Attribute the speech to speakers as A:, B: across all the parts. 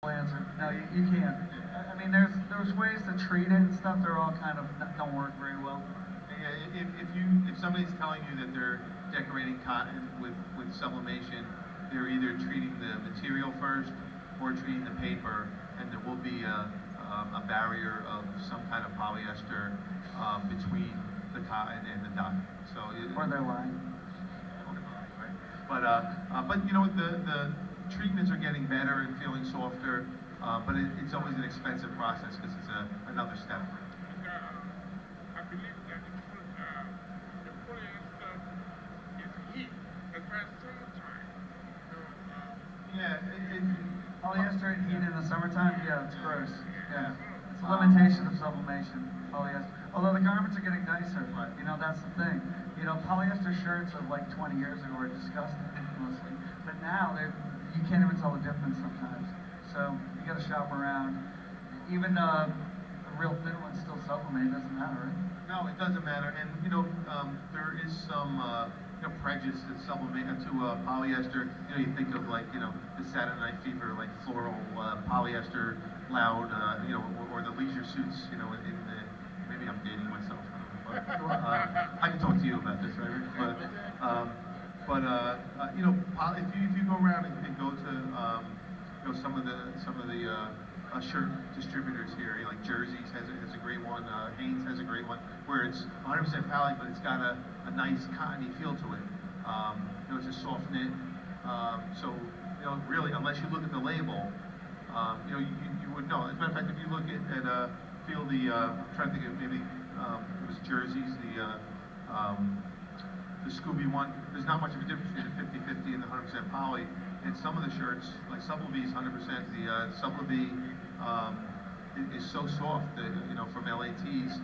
A: answer. No, you can't. I mean, there's ways to treat it and stuff. They're all kind of don't work very well.
B: Yeah, if somebody's telling you that they're decorating cotton with sublimation, they're either treating the material first or treating the paper, and there will be a barrier of some kind of polyester between the cotton and the dye. So
A: Or they're lying.
B: Right? But you know the treatments are getting better and feeling softer, but it's always an expensive process because it's another step.
C: I believe that the polyester is heat as well as summertime.
B: Yeah,
A: Polyester and heat in the summertime, yeah, it's gross. Yeah. It's a
B: Um,
A: limitation of sublimation, polyester. Although the garments are getting nicer,
B: Right.
A: you know, that's the thing. You know, polyester shirts of like 20 years ago were disgusting, mostly. But now you can't even tell the difference sometimes. So you gotta shop around. Even the real thin ones still sublimate, doesn't matter, right?
B: No, it doesn't matter, and there is some prejudice to polyester. You know, you think of like the Saturday Night Fever, like floral polyester, loud, or the leisure suits. You know, in the maybe I'm dating myself. I don't know, but, I can talk to you about this, right? If you go around and go to some of the shirt distributors here, like Jerseys has a great one, Hanes has a great one, where it's 100% poly, but it's got a nice cottony feel to it. It's a soft knit. So really, unless you look at the label, you would know. As a matter of fact, if you look at I'm trying to think of maybe it was Jerseys, the Scooby one. There's not much of a difference between the 50/50 and the 100% poly. And some of the shirts, like Supple-V is 100%. The Supple-V is so soft that from LATs.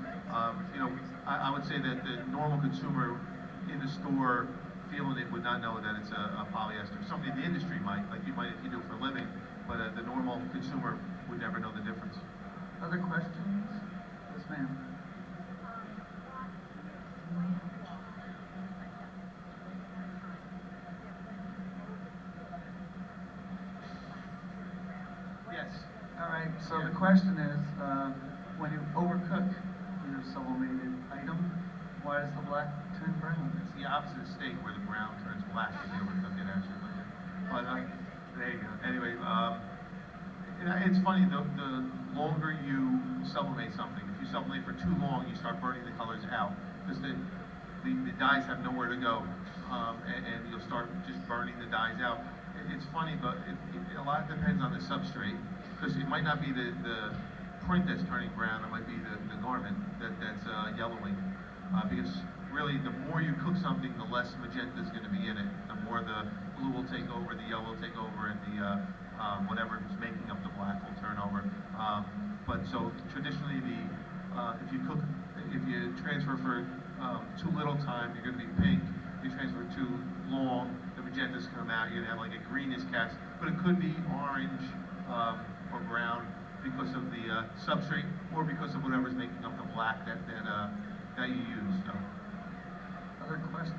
B: I would say that the normal consumer in the store feeling it would not know that it's a polyester. Somebody in the industry might, like you might if you do it for a living, but the normal consumer would never know the difference.
A: Other questions? Yes, ma'am.
B: Yes.
A: All right, so the question is, when you overcook your sublimated item, why does the black turn brown?
B: It's the opposite of steak where the brown turns black if you overcook it actually. But there you go. Anyway, it's funny, the longer you sublimate something, if you sublimate for too long, you start burning the colors out because the dyes have nowhere to go, and you'll start just burning the dyes out. It's funny, but a lot depends on the substrate because it might not be the print that's turning brown, it might be the garment that's yellowing. Because really, the more you cook something, the less magenta is going to be in it. The more the blue will take over, the yellow will take over, and the whatever is making up the black will turn over. But so traditionally, if you transfer for too little time, you're going to be pink. If you transfer too long, the magentas come out. You're going to have like a greenish cast, but it could be orange or brown because of the substrate, or because of whatever's making up the black that you use. So.
A: Other questions?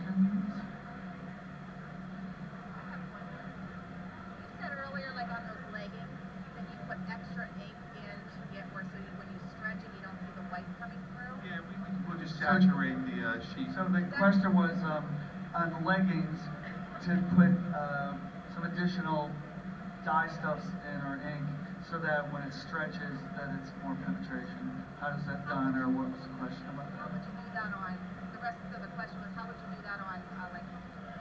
D: You said earlier, like on those leggings, that you put extra ink in to get where so when you stretch it, you don't see the white coming through?
B: Yeah, we'll just saturate the sheet.
A: So the question was on the leggings to put some additional dye stuffs in or ink so that when it stretches that it's more penetration. How does that done, or what was the question about
D: How
A: that?
D: would you do that on, the rest of the question was, how would you do that on like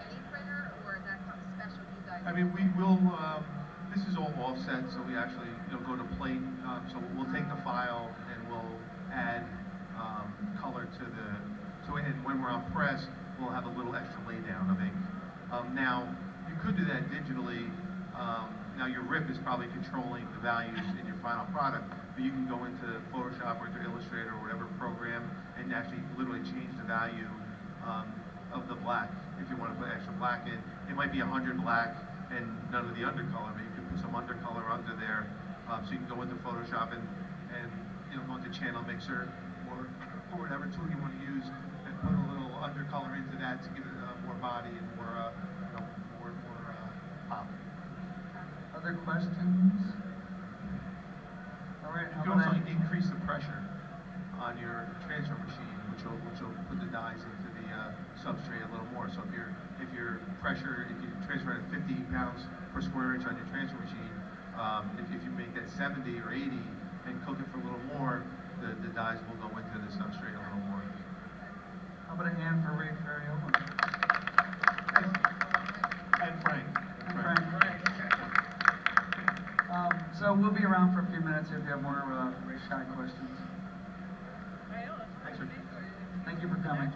D: any printer, or is that something special you guys
B: I mean, we will. This is all offset, so we actually go to plate. So we'll take the file and we'll add color to it. And when we're on press, we'll have a little extra laydown of ink. Now, you could do that digitally. Now your RIP is probably controlling the values in your final product, but you can go into Photoshop or into Illustrator or whatever program and actually literally change the value of the black. If you want to put extra black in, it might be 100 black and none of the undercolor, but you can put some undercolor under there. So you can go into Photoshop and go into Channel Mixer or whatever tool you want to use and put a little undercolor into that to give it more body and more pop.
A: Other questions?
B: increase the pressure on your transfer machine, which will put the dies into the substrate a little more. So if you transfer at 50 pounds per square inch on your transfer machine, if you make that 70 or 80 and cook it for a little more, the dies will go into the substrate a little more.
A: How about a hand for Ray Ferriola?
B: And Frank.
A: Frank. So we'll be around for a few minutes if you have more shy questions.
B: Thanks, Rick.
A: Thank you for coming.